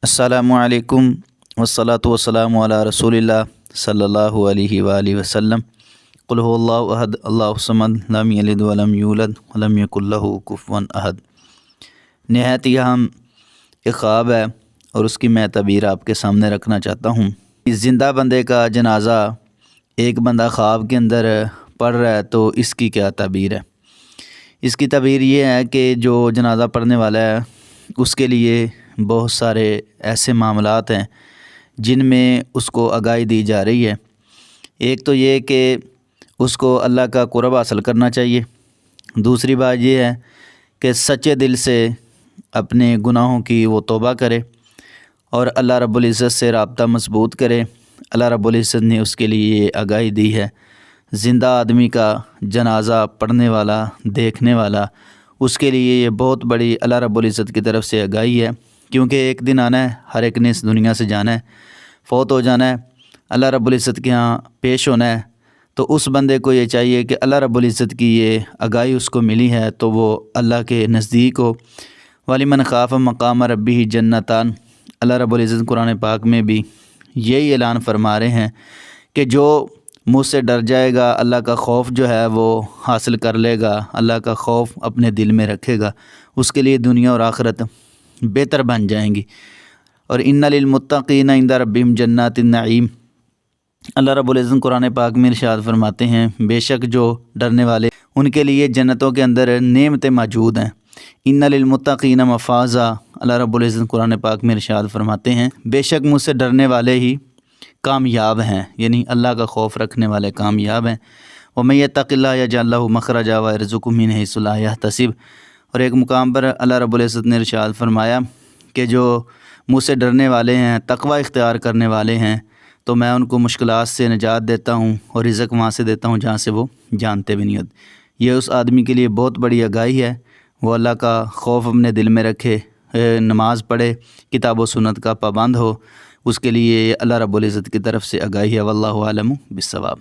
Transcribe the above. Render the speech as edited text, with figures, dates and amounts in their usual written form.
السلام علیکم والصلاة والسلام علی رسول اللہ صلی اللہ علیہ وآلہ وسلم۔ قل هو اللہ احد اللہ الصمد لم یلد ولم یولد ولم یکن لہ کفوا احد۔ نہایت ہی اہم ایک خواب ہے اور اس کی میں تعبیر آپ کے سامنے رکھنا چاہتا ہوں۔ اس زندہ بندے کا جنازہ ایک بندہ خواب کے اندر پڑھ رہا ہے تو اس کی کیا تعبیر ہے؟ اس کی تعبیر یہ ہے کہ جو جنازہ پڑھنے والا ہے اس کے لیے بہت سارے ایسے معاملات ہیں جن میں اس کو آگاہی دی جا رہی ہے۔ ایک تو یہ کہ اس کو اللہ کا قرب حاصل کرنا چاہیے۔ دوسری بات یہ ہے کہ سچے دل سے اپنے گناہوں کی وہ توبہ کرے اور اللہ رب العزت سے رابطہ مضبوط کرے۔ اللہ رب العزت نے اس کے لیے یہ آگاہی دی ہے، زندہ آدمی کا جنازہ پڑھنے والا، دیکھنے والا، اس کے لیے یہ بہت بڑی اللہ رب العزت کی طرف سے آگاہی ہے، کیونکہ ایک دن آنا ہے، ہر ایک نے اس دنیا سے جانا ہے، فوت ہو جانا ہے، اللہ رب العزت کے ہاں پیش ہونا ہے۔ تو اس بندے کو یہ چاہیے کہ اللہ رب العزت کی یہ آگاہی اس کو ملی ہے تو وہ اللہ کے نزدیک ہو۔ وَلِمَنْ خَافَ مَقَامَ رَبِّهِ جَنَّتَانِ۔ اللہ رب العزت قرآن پاک میں بھی یہی اعلان فرما رہے ہیں کہ جو مجھ سے ڈر جائے گا، اللہ کا خوف جو ہے وہ حاصل کر لے گا، اللہ کا خوف اپنے دل میں رکھے گا، اس کے لیے دنیا اور آخرت بہتر بن جائیں گی۔ اور اِنَّ لِلْمُتَّقِينَ عِندَ رَبِّهِمْ جَنَّاتِ النَّعِيمِ۔ اللہ رب العزت قرآن پاک میں ارشاد فرماتے ہیں بے شک جو ڈرنے والے ان کے لیے جنتوں کے اندر نعمتیں موجود ہیں۔ اِنَّ لِلْمُتَّقِينَ مَفَازًا۔ اللہ رب العزت قرآن پاک میں ارشاد فرماتے ہیں بے شک مجھ سے ڈرنے والے ہی کامیاب ہیں، یعنی اللہ کا خوف رکھنے والے کامیاب ہیں۔ وَمَن يَتَّقِ اللَّهَ يَجْعَل لَّهُ مَخْرَجًا وَيَرْزُقْهُ مِنْ حَيْثُ لَا يَحْتَسِبُ۔ اور ایک مقام پر اللہ رب العزت نے ارشاد فرمایا کہ جو مجھ سے ڈرنے والے ہیں، تقوی اختیار کرنے والے ہیں، تو میں ان کو مشکلات سے نجات دیتا ہوں اور رزق وہاں سے دیتا ہوں جہاں سے وہ جانتے بھی نہیں ہوتے۔ یہ اس آدمی کے لیے بہت بڑی آگاہی ہے، وہ اللہ کا خوف اپنے دل میں رکھے، نماز پڑھے، کتاب و سنت کا پابند ہو، اس کے لیے اللہ رب العزت کی طرف سے آگاہی ہے۔ واللہ اعلم بالصواب۔